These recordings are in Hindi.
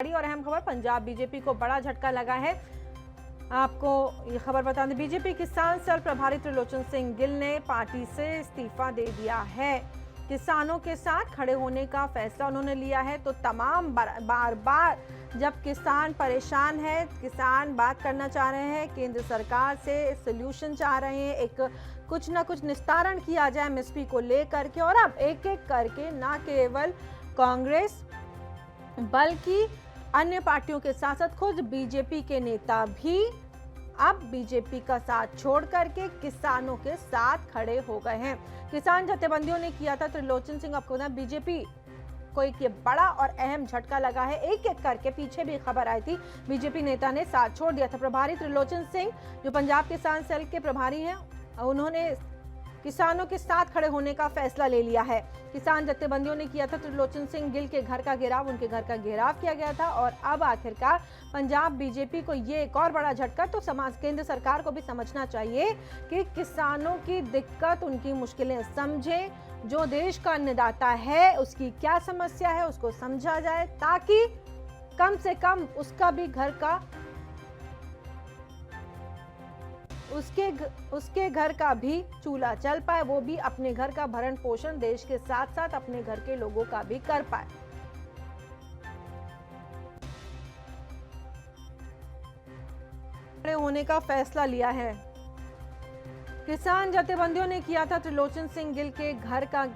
बड़ी और अहम खबर, पंजाब बीजेपी को बड़ा झटका लगा है। आपको ये खबर बता दें, बीजेपी किसान सेल प्रभारी त्रिलोचन सिंह गिल ने पार्टी से इस्तीफा दे दिया है। किसानों के साथ खड़े होने का फैसला उन्होंने लिया है। तो तमाम बार बार जब किसान परेशान है, किसान बात करना चाह रहे हैं, केंद्र सरकार से सोल्यूशन चाह रहे हैं, एक कुछ ना कुछ निस्तारण किया जाए एमएसपी को लेकर के। और अब एक एक करके ना केवल कांग्रेस बल्कि अन्य पार्टियों के साथ साथ खुद बीजेपी के नेता भी अब बीजेपी का साथ छोड़ करके किसानों के साथ खड़े हो गए हैं। किसान जथेबंदियों ने किया था त्रिलोचन सिंह, आपको ना बीजेपी को एक ये बड़ा और अहम झटका लगा है। एक एक करके पीछे भी खबर आई थी, बीजेपी नेता ने साथ छोड़ दिया था। प्रभारी त्रिलोचन सिंह जो पंजाब किसान सेल के प्रभारी हैं, उन्होंने किसानों के साथ खड़े होने का फैसला ले लिया है। किसान जथेबंदियों ने किया था त्रिलोचन सिंह गिल के घर का घेराव, उनके घर का घेराव किया गया था। और अब आखिरकार पंजाब बीजेपी को ये एक और बड़ा झटका। तो समाज केंद्र सरकार को भी समझना चाहिए कि किसानों की दिक्कत, उनकी मुश्किलें समझें। जो देश का अन्नदाता है उसकी क्या समस्या है उसको समझा जाए, ताकि कम से कम उसका भी घर का उसके घर का भी चूल्हा चल पाए, वो भी अपने घर का भरण पोषण देश के साथ साथ अपने घर के लोगों का भी कर पाए। खड़े होने का फैसला लिया है। किसान जथेबंदियों ने किया था त्रिलोचन सिंह गिल के घर का।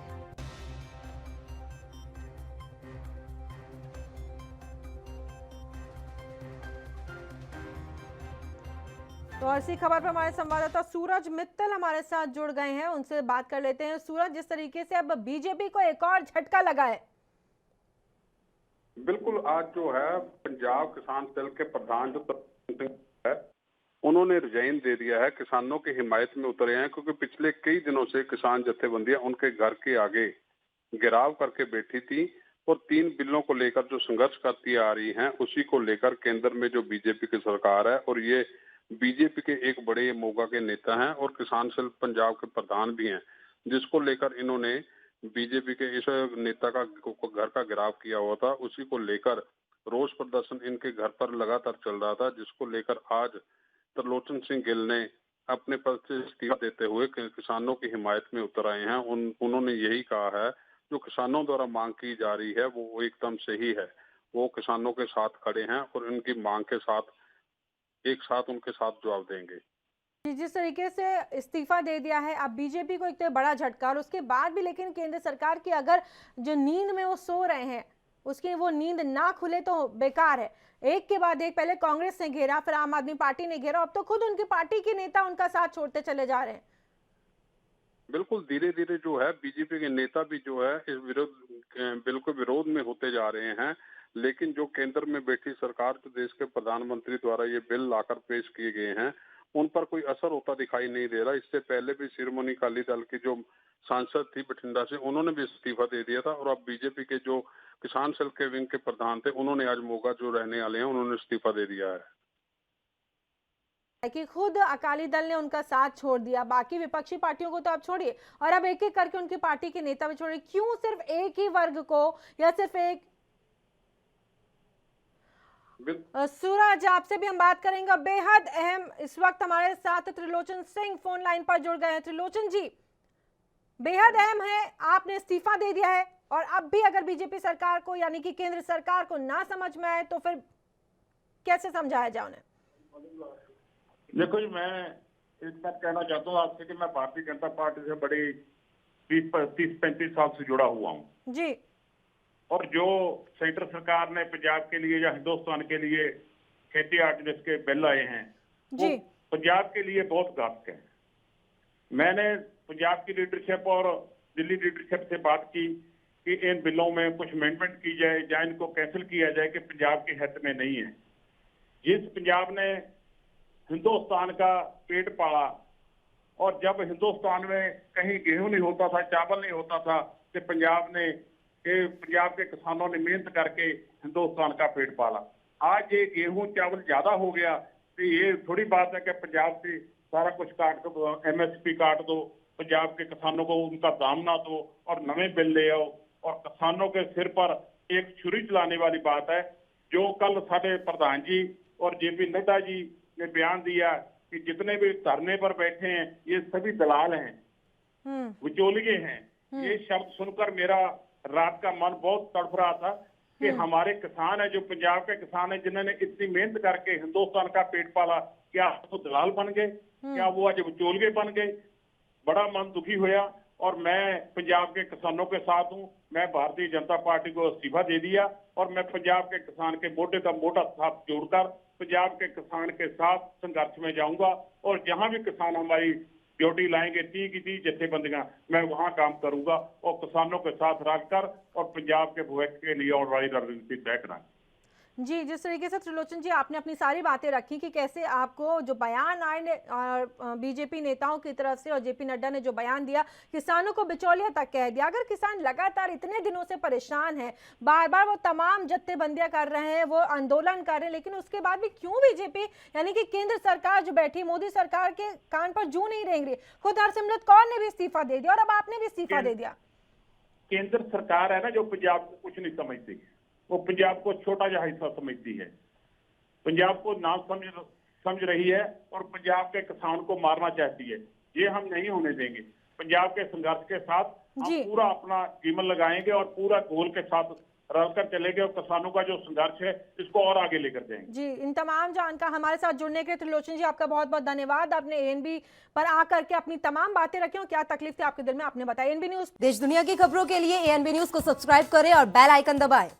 तो और इसी खबर पर हमारे संवाददाता सूरज मित्तल हमारे साथ जुड़ गए हैं, उनसे बात कर लेते हैं। सूरज, जिस तरीके से अब बीजेपी को एक और झटका लगा है। बिल्कुल, आज जो है पंजाब किसान सेल के प्रधान जो है उन्होंने रिजाइन दे दिया है, किसानों की हिमायत में उतरे हैं। क्योंकि पिछले कई दिनों से किसान जथेबंदियां उनके घर के आगे घेराव करके बैठी थी और 3 बिलों को लेकर जो संघर्ष करती आ रही हैं, उसी को लेकर केंद्र में जो बीजेपी की सरकार है, और ये बीजेपी के एक बड़े मोगा के नेता हैं और किसान सेल पंजाब के प्रधान भी हैं, जिसको लेकर इन्होंने बीजेपी के इस नेता का घर का घेराव किया हुआ था। उसी को लेकर रोष प्रदर्शन इनके घर पर लगातार चल रहा था, जिसको लेकर आज त्रिलोचन सिंह गिल ने अपने पद से इस्तीफा देते हुए किसानों की हिमायत में उतर आए हैं। उन्होंने यही कहा है, जो किसानों द्वारा मांग की जा रही है वो एकदम सही है। वो किसानों के साथ खड़े हैं और उनकी मांग के साथ एक साथ उनके साथ जवाब देंगे। जिस तरीके से इस्तीफा दे दिया है अब बीजेपी को, एक तो बड़ा झटका, और उसके बाद भी लेकिन केंद्र सरकार की अगर जो नींद में वो सो रहे हैं उसकी वो नींद ना खुले तो बेकार है। एक के बाद एक, पहले कांग्रेस ने घेरा, फिर आम आदमी पार्टी ने घेरा, अब तो खुद उनकी पार्टी के नेता उनका साथ छोड़ते चले जा रहे हैं। बिल्कुल, धीरे धीरे जो है बीजेपी के नेता भी जो है इस बिल के विरोध में होते जा रहे हैं। लेकिन जो केंद्र में बैठी सरकार, जो देश के प्रधानमंत्री द्वारा ये बिल लाकर पेश किए गए हैं, उन पर कोई असर होता दिखाई नहीं दे रहा। इससे पहले भी शिरोमणि अकाली दल की जो सांसद थी बठिंडा से, उन्होंने भी इस्तीफा दे दिया था। और अब बीजेपी के जो किसान सेल के विंग के प्रधान थे, उन्होंने आज मोगा जो रहने वाले हैं, उन्होंने इस्तीफा दे दिया है कि खुद अकाली दल ने उनका साथ छोड़ दिया, बाकी विपक्षी पार्टियों को तो आप छोड़िए, और अब एक एक करके उनकी पार्टी के नेता भी छोड़िए। क्यों सिर्फ एक ही वर्ग को, या सिर्फ एक? सूरज, आपसे भी हम बात करेंगे। बेहद अहम इस वक्त हमारे साथ त्रिलोचन सिंह फोन लाइन पर जुड़ गए हैं। त्रिलोचन जी, बेहद अहम है, आपने इस्तीफा दे दिया है और अब भी अगर बीजेपी सरकार को यानी कि केंद्र सरकार को ना समझ में आए तो फिर कैसे समझाया जाए उन्हें? देखो जी, मैं एक बात कहना चाहता हूँ आपसे कि मैं भारतीय जनता पार्टी से बड़ी 30-35 साल से जुड़ा हुआ हूँ जी। और जो सेंटर सरकार ने पंजाब के लिए या हिंदुस्तान के लिए खेती आर्डिनेंस के बिल आए हैं, वो पंजाब के लिए बहुत घातक है। मैंने पंजाब की लीडरशिप और दिल्ली लीडरशिप से बात की कि इन बिलों में कुछ अमेंडमेंट की जाए या इनको कैंसिल किया जाए कि पंजाब के हित में नहीं है। जिस पंजाब ने हिंदुस्तान का पेट पाला, और जब हिंदुस्तान में कहीं गेहूं नहीं होता था, चावल नहीं होता था, तो पंजाब के किसानों ने मेहनत करके हिंदुस्तान का पेट पाला। आज ये गेहूं चावल ज्यादा हो गया तो ये थोड़ी बात है कि पंजाब से सारा कुछ काट दो, एमएसपी काट दो, पंजाब के किसानों को उनका दाम ना दो और नए बिल ले आओ और किसानों के सिर पर एक छुरी चलाने वाली बात है। जो कल साडे प्रधान जी और जेपी नड्डा जी ने बयान दिया कि जितने भी धरने पर बैठे हैं ये सभी दलाल हैं, विचोलिए हैं, ये शब्द सुनकर मेरा रात का मन बहुत तड़फ रहा था कि हमारे किसान है, जो पंजाब के किसान है, जिन्होंने इतनी मेहनत करके हिंदुस्तान का पेट पाला, क्या वो दलाल बन गए? क्या वो आज विचोलिए बन गए? बड़ा मन दुखी होया और मैं पंजाब के किसानों के साथ हूं। मैं भारतीय जनता पार्टी को इस्तीफा दे दिया और मैं पंजाब के किसान के मोढे का मोढा साथ जोड़कर पंजाब के किसान के साथ संघर्ष में जाऊंगा और जहां भी किसान हमारी ड्यूटी लाएंगे 30 की 30 जत्थेबंदियां, मैं वहां काम करूंगा और किसानों के साथ रखकर और पंजाब के भविष्य के लिए और वाली रणनीति तय कराएंगे। जी, जिस तरीके से त्रिलोचन जी आपने अपनी सारी बातें रखी कि कैसे आपको जो बयान आए बीजेपी नेताओं की तरफ से और जेपी नड्डा ने जो बयान दिया, किसानों को बिचौलिया तक कह दिया। अगर किसान लगातार इतने दिनों से परेशान है, बार बार वो तमाम जत्थेबंदियां कर रहे हैं, वो आंदोलन कर रहे हैं, लेकिन उसके बाद भी क्यों बीजेपी यानी कि केंद्र सरकार जो बैठी, मोदी सरकार के कान पर जू नहीं रेंग रही? खुद हरसिमरत कौर ने भी इस्तीफा दे दिया और अब आपने भी इस्तीफा दे दिया। केंद्र सरकार है ना जो पंजाब को कुछ नहीं समझती, वो पंजाब को छोटा सा हिस्सा समझती है, पंजाब को ना समझ रही है और पंजाब के किसान को मारना चाहती है। ये हम नहीं होने देंगे। पंजाब के संघर्ष के साथ हम पूरा अपना जीवन लगाएंगे और पूरा गोल के साथ रलकर चलेंगे और किसानों का जो संघर्ष है इसको और आगे लेकर जाएंगे। जी, इन तमाम जानकार हमारे साथ जुड़ने के लिए त्रिलोचन जी आपका बहुत बहुत धन्यवाद। आपने एएनबी पर आकर के अपनी तमाम बातें रखी और क्या तकलीफ थी आपके दिल में आपने बताया। एएनबी न्यूज देश दुनिया की खबरों के लिए एएनबी न्यूज को सब्सक्राइब करें और बेल आइकन दबाएं।